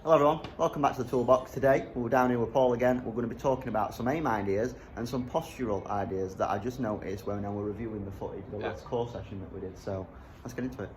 Hello everyone, welcome back to the Toolbox. Today we're down here with Paul again. We're going to be talking about some aim ideas and some postural ideas that I just noticed when I was reviewing the footage, the last core session that we did. So let's get into it.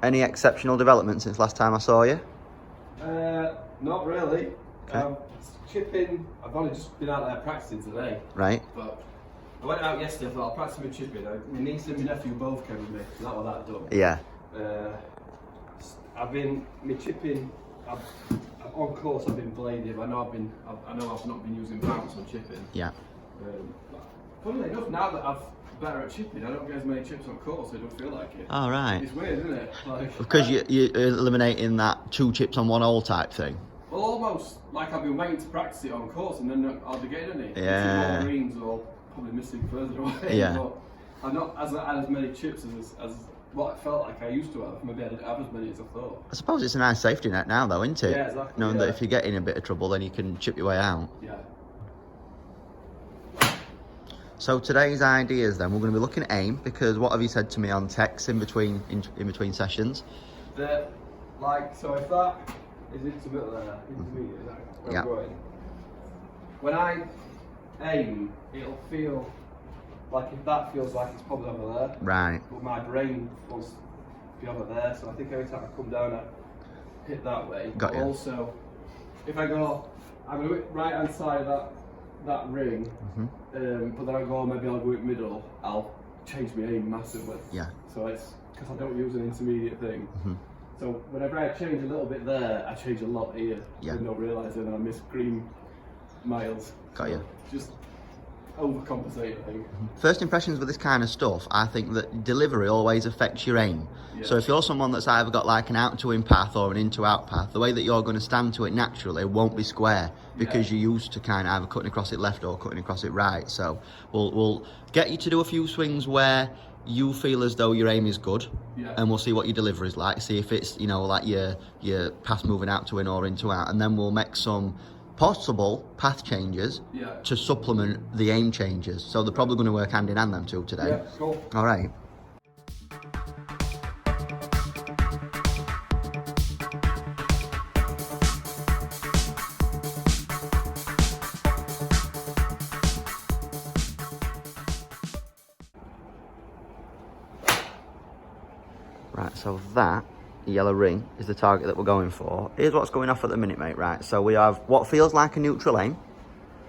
Any exceptional development since last time I saw you? Not really. Okay. Chipping, I've only just been out there practicing today. Right. But I went out yesterday, I thought I'll practice my chipping. My niece and my nephew both came with me, so that was that done. Yeah. My chipping, I'm on course, I've been blading. I know I've not been using bounce on chipping. Yeah. Funnily enough, now that I've better at chipping, I don't get as many chips on course, so I don't feel like it. Oh, right. It's weird, isn't it? Like, because you're eliminating that 2 chips on 1 hole type thing. Well, almost like I've been waiting to practice it on course and then I'll be getting any. Yeah. More greens or probably missing further away. Yeah. But I've not had as many chips as what I felt like I used to have. Maybe I didn't have as many as I thought. I suppose it's a nice safety net now though, isn't it? Yeah, exactly. Knowing that if you get in a bit of trouble, then you can chip your way out. Yeah. So today's ideas then, we're going to be looking at aim, because what have you said to me on text in between sessions? So if that is intermittent there, intermediate, is that where Yeah. I'm going? When I aim, it'll feel like if that feels like it's probably over there. Right. But my brain wants to be over there, so I think every time I come down I hit that way. Got you. Also, if I'm going to hit right hand side of that ring, but then maybe I'll go in middle, I'll change my aim massively. Yeah. So it's because I don't use an intermediate thing. So whenever I change a little bit there, I change a lot here. Yeah. With not realising I miss green miles. Got you. Just overcompensate, I think. First impressions with this kind of stuff, I think that delivery always affects your aim. Yeah. So if you're someone that's either got like an out to in path or an in to out path, the way that you're going to stand to it naturally won't be square, because you're used to kind of either cutting across it left or cutting across it right. So we'll get you to do a few swings where you feel as though your aim is good, and we'll see what your delivery is like, see if it's, you know, like your path moving out to in or into out, and then we'll make some possible path changes to supplement the aim changes. So they're probably going to work hand in hand, them two, today. Yeah, cool. All right. Right, so that yellow ring is the target that we're going for. Here's what's going off at the minute, mate, right? So we have what feels like a neutral aim.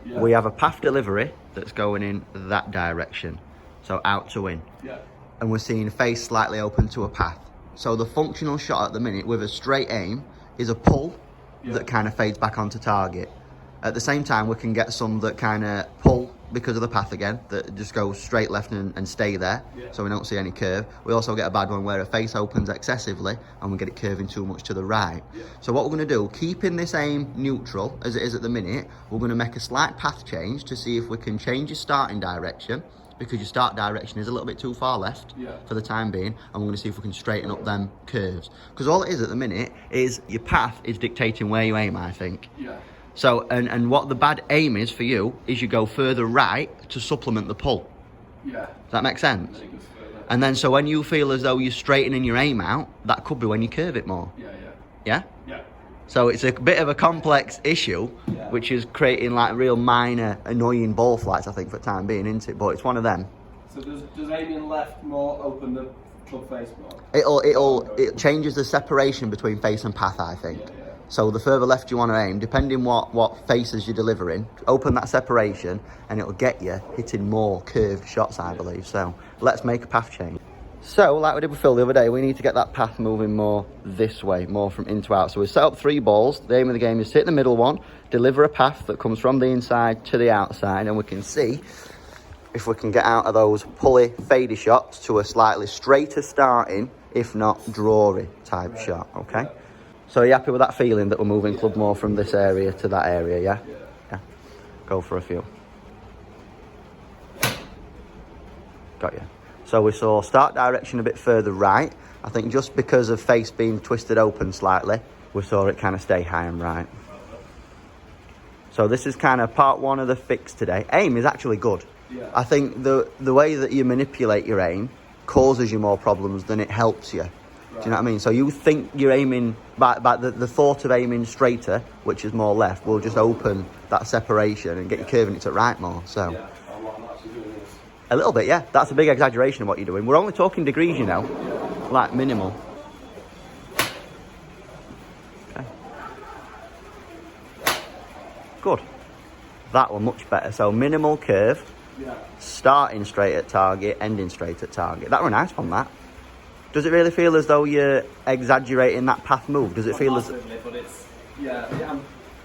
Yeah. We have a path delivery that's going in that direction, so out to in. Yeah. And we're seeing face slightly open to a path. So the functional shot at the minute with a straight aim is a pull that kind of fades back onto target. At the same time, we can get some that kind of pull because of the path again, that just go straight left and stay there, so we don't see any curve. We also get a bad one where a face opens excessively and we get it curving too much to the right. So what we're going to do, keeping this aim neutral as it is at the minute, we're going to make a slight path change to see if we can change your starting direction, because your start direction is a little bit too far left for the time being, and we're going to see if we can straighten up them curves. Because all it is at the minute is your path is dictating where you aim, I think. So, and what the bad aim is for you is you go further right to supplement the pull. Yeah. Does that make sense? And then so when you feel as though you're straightening your aim out, that could be when you curve it more. Yeah? Yeah. So it's a bit of a complex issue, which is creating like real minor annoying ball flights, I think, for the time being, isn't it? But it's one of them. So does aiming left more open the club face more? It changes the separation between face and path, I think. So the further left you want to aim, depending what faces you're delivering, open that separation and it'll get you hitting more curved shots, I believe. So let's make a path change. So like we did with Phil the other day, we need to get that path moving more this way, more from in to out. So we set up 3 balls. The aim of the game is to hit the middle one, deliver a path that comes from the inside to the outside, and we can see if we can get out of those pulley, fadey shots to a slightly straighter starting, if not drawy type shot, okay? So are you happy with that feeling that we're moving club more from this area to that area, yeah? Yeah. Go for a few. Got you. So we saw start direction a bit further right. I think just because of face being twisted open slightly, we saw it kind of stay high and right. So this is kind of part one of the fix today. Aim is actually good. Yeah. I think the way that you manipulate your aim causes you more problems than it helps you. Right. Do you know what I mean? So you think you're aiming, by the thought of aiming straighter, which is more left, will just open that separation and get you curving it to right more. So Yeah, I'm actually doing this. a little bit, yeah. That's a big exaggeration of what you're doing. We're only talking degrees, you know, like minimal. Okay. Good. That one much better. So minimal curve, Yeah. starting straight at target, ending straight at target. That were a nice one, that. Does it really feel as though you're exaggerating that path move? Does it feel as... But it's, yeah,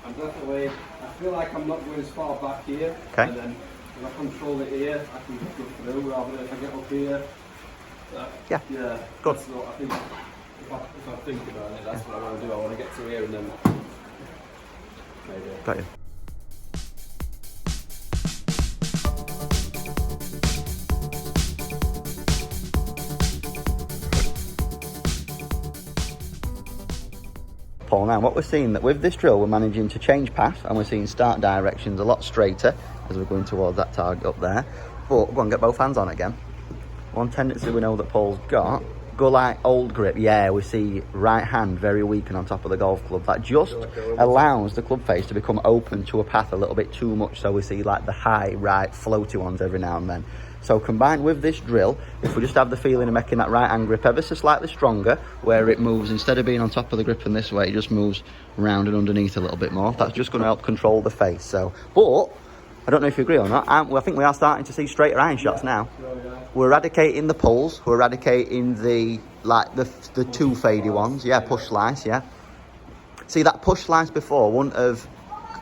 I'm definitely, I feel like I'm not going as far back here. Okay. And then if I control it here, I can go through rather than if I get up here. Yeah. Yeah. Good. So I think if I think about it, that's what I want to do. I want to get to here and then maybe. Got you. Paul, now what we're seeing, that with this drill we're managing to change path and we're seeing start directions a lot straighter as we're going towards that target up there. But go on, get both hands on again. One tendency we know that Paul's got, go like old grip. Yeah, we see right hand very weak and on top of the golf club. That just allows the club face to become open to a path a little bit too much, so we see like the high right floaty ones every now and then. So combined with this drill, if we just have the feeling of making that right hand grip ever so slightly stronger, where it moves, instead of being on top of the grip in this way, it just moves round and underneath a little bit more. That's just going to help control the face. So, but I don't know if you agree or not, I think we are starting to see straighter iron shots now. We're eradicating the pulls, we're eradicating the two fadey ones. Yeah, push slice, yeah. See, that push slice before wouldn't have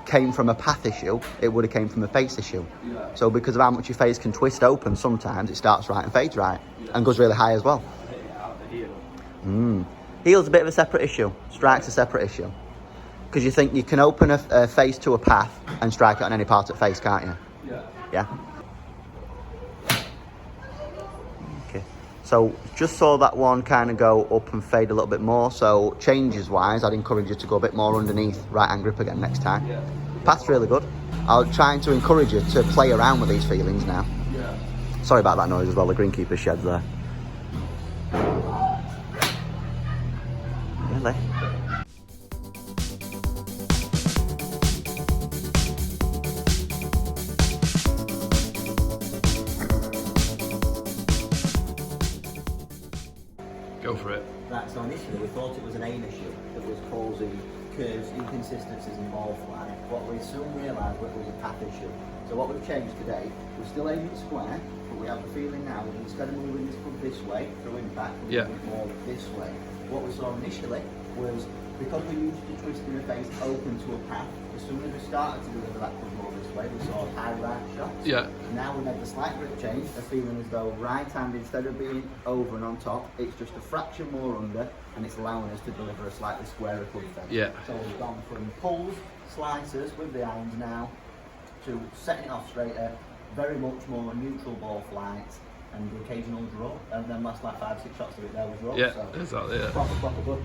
came from a path issue, it would have came from a face issue. Yeah. So because of how much your face can twist open, sometimes it starts right and fades right, and goes really high as well. Heel's a bit of a separate issue, strike's a separate issue. Because you think you can open a face to a path and strike it on any part of face, can't you? Yeah. Yeah? Okay. So just saw that one kind of go up and fade a little bit more. So changes wise, I'd encourage you to go a bit more underneath right hand grip again next time. Yeah. Path's really good. I'm trying to encourage you to play around with these feelings now. Yeah. Sorry about that noise as well, the greenkeeper shed's there. Really? Go for it. Right, so initially we thought it was an aim issue that was causing curves, inconsistencies and ball flight. What we soon realised was it was a path issue. So what we've changed today, we're still aiming square, but we have the feeling now that instead of moving this club this way through impact, we're moving it more this way. What we saw initially was, because we used to twisting the face open to a path, as soon as we started to deliver that club more this way, we saw high right shots. Yeah. Now we made the slight grip change, a feeling as though right hand, instead of being over and on top, it's just a fraction more under, and it's allowing us to deliver a slightly squarer club face. Yeah. So we've gone from pulls, slicers with the irons now, to setting it off straighter, very much more neutral ball flight, and the occasional draw, and then last like 5-6 shots of it there was draw. Yeah, so exactly. Yeah. proper good.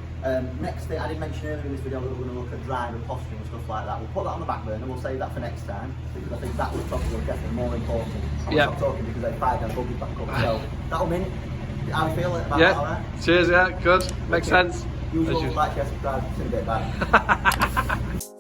Next thing, I did mention earlier in this video that we're going to look at drive and posture and stuff like that. We'll put that on the back burner and we'll save that for next time, because I think that was probably definitely more important. I'm not talking because they fired their buggies back up. So that'll mean, how do you feel about that, alright? Cheers, yeah, good. Makes sense. Usual, like, share, subscribe, see you in a bit, bye.